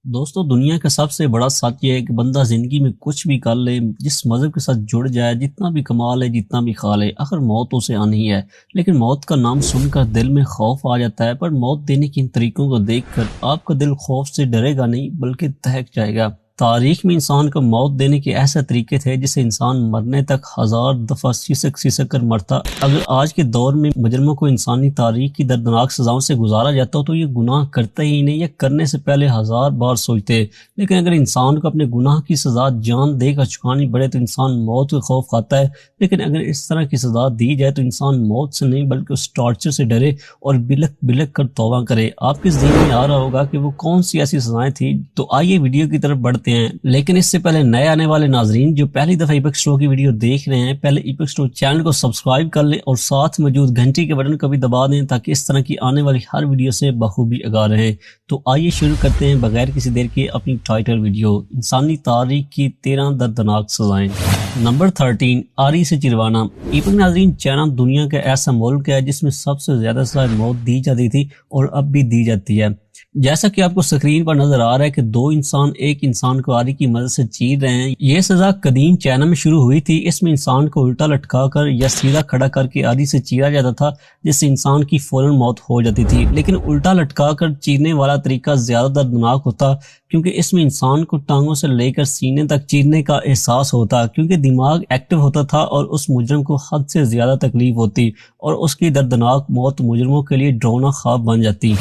دوستو دنیا کا سب سے بڑا سچ یہ ہے کہ بندہ زندگی میں کچھ بھی کر لے، جس مذہب کے ساتھ جڑ جائے، جتنا بھی کما لے، جتنا بھی کھا لے، آخر موت اسے آنی ہے۔ لیکن موت کا نام سن کر دل میں خوف آ جاتا ہے، پر موت دینے کے ان طریقوں کو دیکھ کر آپ کا دل خوف سے ڈرے گا نہیں بلکہ دہک جائے گا۔ تاریخ میں انسان کو موت دینے کے ایسے طریقے تھے جسے انسان مرنے تک 1000 دفعہ سسک کر مرتا۔ اگر آج کے دور میں مجرموں کو انسانی تاریخ کی دردناک سزاؤں سے گزارا جاتا ہو تو یہ گناہ کرتے ہی نہیں، یا کرنے سے پہلے 1000 بار سوچتے۔ لیکن اگر انسان کو اپنے گناہ کی سزا جان دے کر چکانی پڑے تو انسان موت کا خوف کھاتا ہے۔ لیکن اگر اس طرح کی سزا دی جائے تو انسان موت سے نہیں بلکہ اس ٹارچر سے ڈرے اور بلک بلک کر توبہ کرے۔ آپ کے ذہن میں آ رہا ہوگا کہ وہ کون سی ایسی سزائیں تھیں، تو آئیے ویڈیو کی طرف بڑھتے ہیں۔ لیکن اس سے پہلے نئے آنے والے ناظرین جو پہلی دفعہ ایپیکس پرو کی ویڈیو دیکھ رہے ہیں، پہلے ایپیکس پرو چینل کو سبسکرائب کر لیں اور ساتھ موجود گھنٹی کے بٹن کو بھی دبا دیں تاکہ اس طرح کی آنے والی ہر ویڈیو سے بخوبی آگاہ رہیں۔ تو آئیے شروع کرتے ہیں بغیر کسی دیر کے اپنی ٹائٹل ویڈیو، انسانی تاریخ کی 13 دردناک سزائیں۔ نمبر 13، آری سے چروانا۔ ایپک ناظرین، چائنا دنیا کا ایسا ملک ہے جس میں سب سے زیادہ سزائے موت دی جاتی تھی اور اب بھی دی جاتی ہے۔ جیسا کہ آپ کو سکرین پر نظر آ رہا ہے کہ دو انسان ایک انسان کو آری کی مدد سے چیر رہے ہیں۔ یہ سزا قدیم چائنا میں شروع ہوئی تھی۔ اس میں انسان کو الٹا لٹکا کر یا سیدھا کھڑا کر کے آری سے چیرا جاتا تھا، جس سے انسان کی فوراً موت ہو جاتی تھی۔ لیکن الٹا لٹکا کر چیرنے والا طریقہ زیادہ دردناک ہوتا، کیونکہ اس میں انسان کو ٹانگوں سے لے کر سینے تک چیرنے کا احساس ہوتا، کیونکہ دماغ ایکٹیو ہوتا تھا اور اس مجرم کو حد سے زیادہ تکلیف ہوتی اور اس کی دردناک موت مجرموں کے لیے ڈراؤنا خواب بن جاتی۔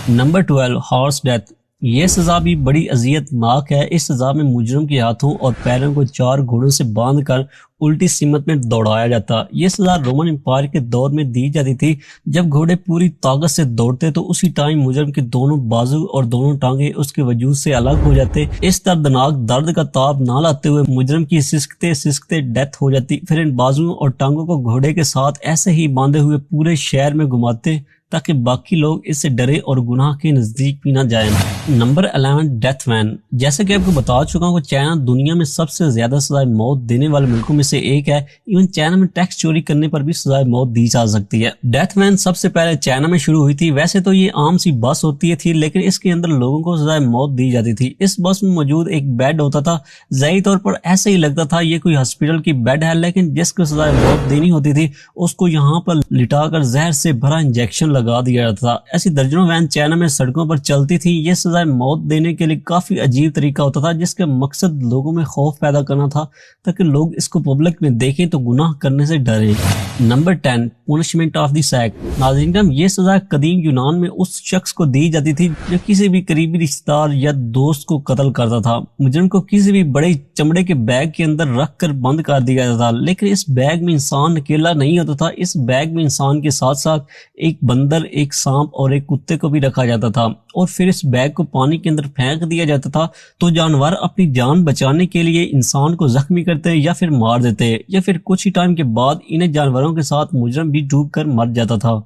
نمبر 12، ہارس ڈیتھ۔ یہ سزا بھی بڑی اذیت ناک ہے۔ اس سزا میں مجرم کے ہاتھوں اور پیروں کو 4 گھوڑوں سے باندھ کر الٹی سمت میں دوڑایا جاتا۔ یہ سزا رومن امپائر کے دور میں دی جاتی تھی۔ جب گھوڑے پوری طاقت سے دوڑتے تو اسی ٹائم مجرم کے دونوں بازو اور دونوں ٹانگیں اس کے وجود سے الگ ہو جاتے۔ اس دردناک درد کا تاب نہ لاتے ہوئے مجرم کی سسکتے ڈیتھ ہو جاتی۔ پھر ان بازوؤں اور ٹانگوں کو گھوڑے کے ساتھ ایسے ہی باندھے ہوئے پورے شہر میں گھماتے تاکہ باقی لوگ اس سے ڈرے اور گناہ کے نزدیک بھی نہ جائیں۔ Number 11، death when. جیسا کہ آپ کو بتا چکا ہوں کہ چائنا دنیا میں سب سے زیادہ سزائے موت دینے والے ملکوں میں سے ایک ہے۔ ایون چائنا میں ٹیکس چوری کرنے پر بھی سزائے موت دی جا سکتی ہے۔ ڈیتھ وین سب سے پہلے چائنا میں شروع ہوئی تھی۔ ویسے تو یہ عام سی بس ہوتی تھی، لیکن اس کے اندر لوگوں کو سزائے موت دی جاتی تھی۔ اس بس میں موجود ایک بیڈ ہوتا تھا، ظاہری طور پر ایسے ہی لگتا تھا یہ کوئی ہاسپٹل کی بیڈ ہے، لیکن جس کو سزائے موت دینی ہوتی تھی اس کو یہاں پر لٹا کر زہر سے بھرا انجیکشن لگا دیا جاتا تھا۔ ایسی درجنوں وین چائنا میں سڑکوں پر چلتی تھی۔ یہ سزائے موت دینے کے لیے کافی عجیب طریقہ ہوتا تھا، جس کا مقصد لوگوں میں خوف پیدا کرنا تھا تاکہ لوگ اس کو پبلک میں دیکھیں تو گناہ کرنے سے ڈریں۔ نمبر 10، پنشمنٹ آف دی سیک۔ ناظرین، یہ سزا قدیم یونان میں اس شخص کو دی جاتی تھی جو کسی بھی قریبی رشتہ دار یا دوست کو قتل کرتا تھا۔ مجرم کو کسی بھی بڑے چمڑے کے بیگ کے اندر رکھ کر بند کر دیا جاتا تھا، لیکن اس بیگ میں انسان اکیلا نہیں ہوتا تھا۔ اس بیگ میں انسان کے ساتھ ساتھ ایک بندر، ایک سانپ اور ایک کتے کو بھی رکھا جاتا تھا، اور پھر اس بیگ کو پانی کے اندر پھینک دیا جاتا تھا تو جانور اپنی جان بچانے کے لیے انسان کو زخمی کرتے یا پھر مار دیتے، یا پھر کچھ ہی ٹائم کے بعد انہیں جانوروں کے ساتھ مجرم بھی ڈوب کر مر جاتا تھا۔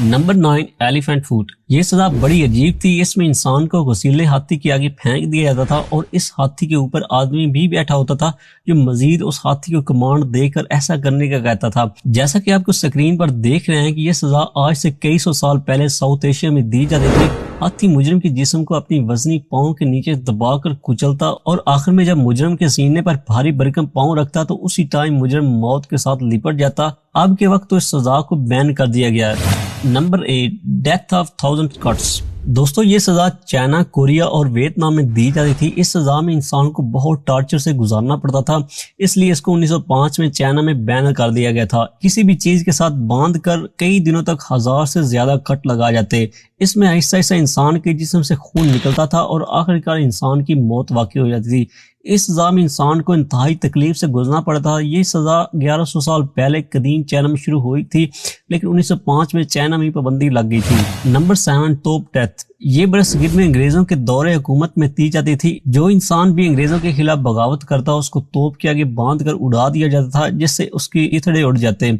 Number 9، elephant foot. یہ سزا بڑی عجیب تھی۔ اس میں انسان کو غسیلے ہاتھی کے آگے پھینک دیا جاتا تھا اور اس ہاتھی کے اوپر آدمی بھی بیٹھا ہوتا تھا جو مزید اس ہاتھی کو کمانڈ دے کر ایسا کرنے کا کہتا تھا۔ جیسا کہ آپ کو سکرین پر دیکھ رہے ہیں کہ یہ سزا آج سے کئی سو سال پہلے ساؤتھ ایشیا میں دی جاتی تھی۔ ہاتھی مجرم کے جسم کو اپنی وزنی پاؤں کے نیچے دبا کر کچلتا اور آخر میں جب مجرم کے سینے پر بھاری بھرکم پاؤں رکھتا تو اسی ٹائم مجرم موت کے ساتھ لپٹ جاتا۔ اب کے وقت تو اس سزا کو بین کر دیا گیا ہے۔ Number 8، death of 1000 cuts. دوستو، یہ سزا چائنا، کوریا اور ویتنام میں دی جاتی تھی۔ اس سزا میں انسان کو بہت ٹارچر سے گزارنا پڑتا تھا، اس لیے اس کو 1905 میں چائنا میں بین کر دیا گیا تھا۔ کسی بھی چیز کے ساتھ باندھ کر کئی دنوں تک 1000 سے زیادہ کٹ لگا جاتے۔ اس میں آہستہ آہستہ انسان کے جسم سے خون نکلتا تھا اور آخرکار انسان کی موت واقع ہو جاتی تھی۔ اس سزا میں انسان کو انتہائی تکلیف سے گزرنا پڑتا تھا۔ یہ سزا 1100 سال پہلے قدیم چائنا میں شروع ہوئی تھی، لیکن 1905 میں چائنا میں پابندی لگ گئی تھی۔ نمبر 7، توپ ڈیتھ۔ یہ برصغیر میں انگریزوں کے دور حکومت میں دی جاتی تھی۔ جو انسان بھی انگریزوں کے خلاف بغاوت کرتا اس کو توپ کے آگے باندھ کر اڑا دیا جاتا تھا، جس سے اس کے اتھڑے اڑ جاتے۔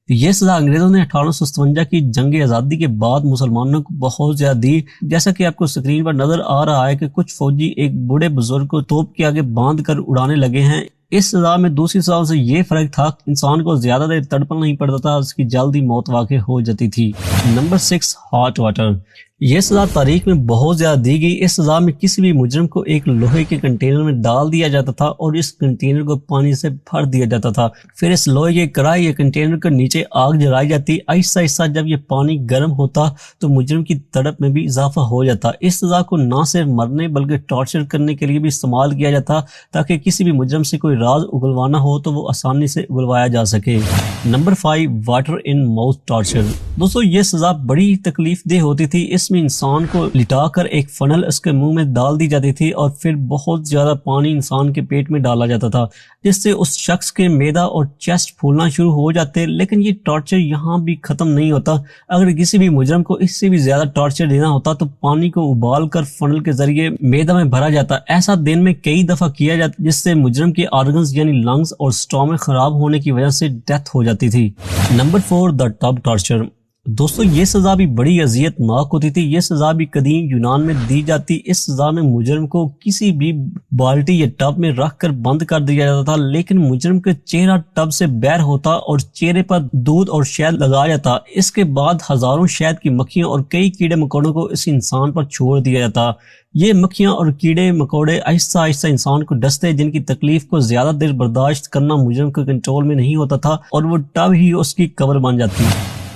یہ سزا انگریزوں نے 1857 کی جنگ آزادی کے بعد مسلمانوں کو بہت زیادہ دی۔ جیسا کہ آپ کو سکرین پر نظر آ رہا ہے کہ کچھ فوجی ایک بوڑھے بزرگ کو توپ کے آگے باندھ کر اڑانے لگے ہیں۔ اس سزا میں دوسری سزا سے یہ فرق تھا، انسان کو زیادہ دیر تڑپنا نہیں پڑتا تھا، اس کی جلدی موت واقع ہو جاتی تھی۔ Number 6، hot water. یہ سزا تاریخ میں بہت زیادہ دی گئی۔ اس سزا میں کسی بھی مجرم کو ایک لوہے کے کنٹینر میں ڈال دیا جاتا تھا اور اس کنٹینر کو پانی سے بھر دیا جاتا تھا، پھر اس لوہے کے کڑاہی یا کنٹینر کے نیچے آگ جلائی جاتی۔ آہستہ آہستہ جب یہ پانی گرم ہوتا تو مجرم کی تڑپ میں بھی اضافہ ہو جاتا۔ اس سزا کو نہ صرف مرنے بلکہ ٹارچر کرنے کے لیے بھی استعمال کیا جاتا تاکہ کسی بھی مجرم سے کوئی راز اگلوانا ہو تو وہ آسانی سے اگلوایا جا سکے۔ Number 5، water in mouth torture. دوستو یہ سزا بڑی تکلیف دہ ہوتی تھی۔ اس میں انسان کو لٹا کر ایک فنل اس کے منہ میں ڈال دی جاتی تھی اور پھر بہت زیادہ پانی انسان کے پیٹ میں ڈالا جاتا تھا جس سے اس شخص کے معدہ اور چیسٹ پھولنا شروع ہو جاتے۔ لیکن یہ ٹارچر یہاں بھی ختم نہیں ہوتا۔ اگر کسی بھی مجرم کو اس سے بھی زیادہ ٹارچر دینا ہوتا تو پانی کو ابال کر فنل کے ذریعے معدہ میں بھرا جاتا۔ ایسا دن میں کئی دفعہ کیا جاتا جس سے مجرم کے آرگنز یعنی لنگز اور سٹامک خراب ہونے کی وجہ سے ڈیتھ ہو جاتی تھی۔ نمبر 4، دا ٹب ٹارچر۔ دوستو یہ سزا بھی بڑی اذیت ناک ہوتی تھی۔ یہ سزا بھی قدیم یونان میں دی جاتی۔ اس سزا میں مجرم کو کسی بھی بالٹی یا ٹب میں رکھ کر بند کر دیا جاتا تھا، لیکن مجرم کا چہرہ ٹب سے باہر ہوتا اور چہرے پر دودھ اور شہد لگایا جاتا۔ اس کے بعد ہزاروں شہد کی مکھیاں اور کئی کیڑے مکوڑوں کو اس انسان پر چھوڑ دیا جاتا۔ یہ مکھیاں اور کیڑے مکوڑے آہستہ آہستہ انسان کو ڈستے، جن کی تکلیف کو زیادہ دیر برداشت کرنا مجرم کے کنٹرول میں نہیں ہوتا تھا اور وہ ٹب ہی اس کی قبر بن جاتی۔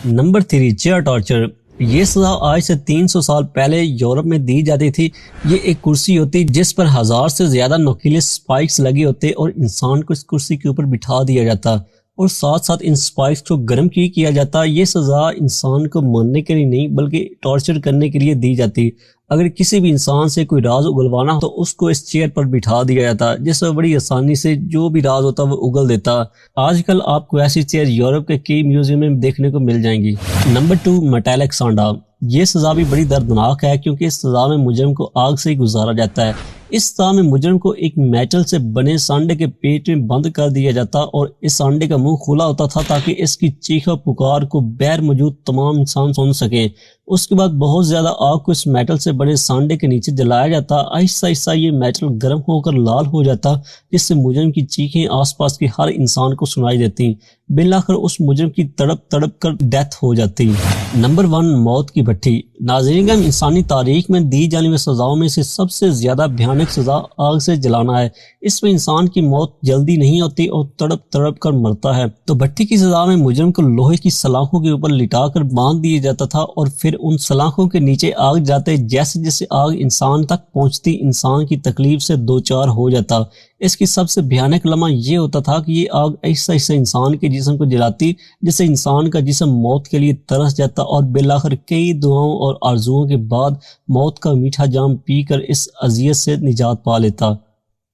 Number 3، chair torture. یہ سزا آج سے 300 سال پہلے یورپ میں دی جاتی تھی۔ یہ ایک کرسی ہوتی جس پر 1000 سے زیادہ نوکیلے سپائکس لگے ہوتے اور انسان کو اس کرسی کے اوپر بٹھا دیا جاتا اور ساتھ ساتھ ان سپائکس کو گرم کیا جاتا۔ یہ سزا انسان کو مارنے کے لیے نہیں بلکہ ٹارچر کرنے کے لیے دی جاتی۔ اگر کسی بھی انسان سے کوئی راز اگلوانا ہو تو اس کو اس چیئر پر بٹھا دیا جاتا جس سے بڑی آسانی سے جو بھی راز ہوتا وہ اگل دیتا۔ آج کل آپ کو ایسی چیئر یورپ کے کئی میوزیم میں دیکھنے کو مل جائیں گی۔ نمبر 2، میٹالک سانڈا۔ یہ سزا بھی بڑی دردناک ہے کیونکہ اس سزا میں مجرم کو آگ سے ہی گزارا جاتا ہے۔ اس سزا میں مجرم کو ایک میٹل سے بنے سانڈے کے پیٹ میں بند کر دیا جاتا اور اس سانڈے کا منہ کھلا ہوتا تھا تاکہ اس کی چیخ و پکار کو باہر موجود تمام انسان سن سکیں۔ اس کے بعد بہت زیادہ آگ کو اس میٹل سے بنے سانڈے کے نیچے جلایا جاتا۔ آہستہ آہستہ یہ میٹل گرم ہو کر لال ہو جاتا جس سے مجرم کی چیخیں آس پاس کے ہر انسان کو سنائی دیتی۔ بالآخر اس مجرم کی تڑپ تڑپ کر ڈیتھ ہو جاتی۔ نمبر 1، موت کی بھٹی۔ ناظرین، انسانی تاریخ میں دی جانے والی سزاؤں میں سے سب سے زیادہ بھیانک سزا آگ سے جلانا ہے۔ اس میں انسان کی موت جلدی نہیں ہوتی اور تڑپ تڑپ کر مرتا ہے۔ تو بھٹی کی سزا میں مجرم کو لوہے کی سلاخوں کے اوپر لٹا کر باندھ دیا جاتا تھا اور پھر ان سلاخوں کے نیچے آگ جاتے جیسے جیسے آگ انسان تک پہنچتی انسان کی تکلیف سے دوچار ہو جاتا۔ اس کی سب سے بھیانک لمحہ یہ ہوتا تھا کہ یہ آگ ایسا ایسا انسان کے جسم کو جلاتی جس سے انسان کا جسم موت کے لیے ترس جاتا اور بالآخر کئی دعاؤں اور آرزوؤں کے بعد موت کا میٹھا جام پی کر اس اذیت سے نجات پا لیتا۔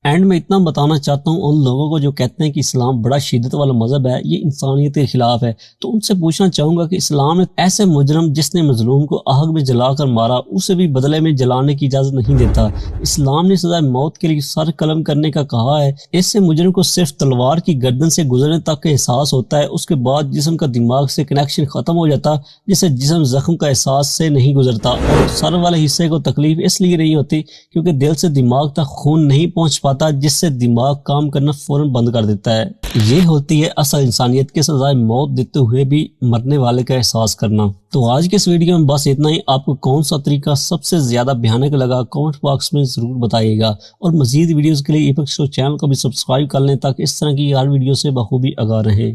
اینڈ میں اتنا بتانا چاہتا ہوں ان لوگوں کو جو کہتے ہیں کہ اسلام بڑا شدت والا مذہب ہے، یہ انسانیت کے خلاف ہے، تو ان سے پوچھنا چاہوں گا کہ اسلام نے ایسے مجرم جس نے مظلوم کو آگ میں جلا کر مارا اسے بھی بدلے میں جلانے کی اجازت نہیں دیتا۔ اسلام نے سزائے موت کے لیے سر قلم کرنے کا کہا ہے۔ اس سے مجرم کو صرف تلوار کی گردن سے گزرنے تک کا احساس ہوتا ہے، اس کے بعد جسم کا دماغ سے کنیکشن ختم ہو جاتا جس سے جسم زخم کا احساس سے نہیں گزرتا اور سر والے حصے کو تکلیف اس لیے نہیں ہوتی کیونکہ دل سے دماغ تک خون نہیں پہنچ پاتا جس سے دماغ کام کرنا فوراً بند کر دیتا ہے۔ یہ ہوتی ہے اصل انسانیت کے سزائے موت دیتے ہوئے بھی مرنے والے کا احساس کرنا۔ تو آج کے اس ویڈیو میں بس اتنا ہی۔ آپ کو کون سا طریقہ سب سے زیادہ بھیانک لگا کمنٹ باکس میں ضرور بتائیے گا، اور مزید ویڈیوز کے لیے ایپیکس شو چینل کو بھی سبسکرائب کر لیں تاکہ اس طرح کی ہر ویڈیو سے بخوبی آگاہ رہیں۔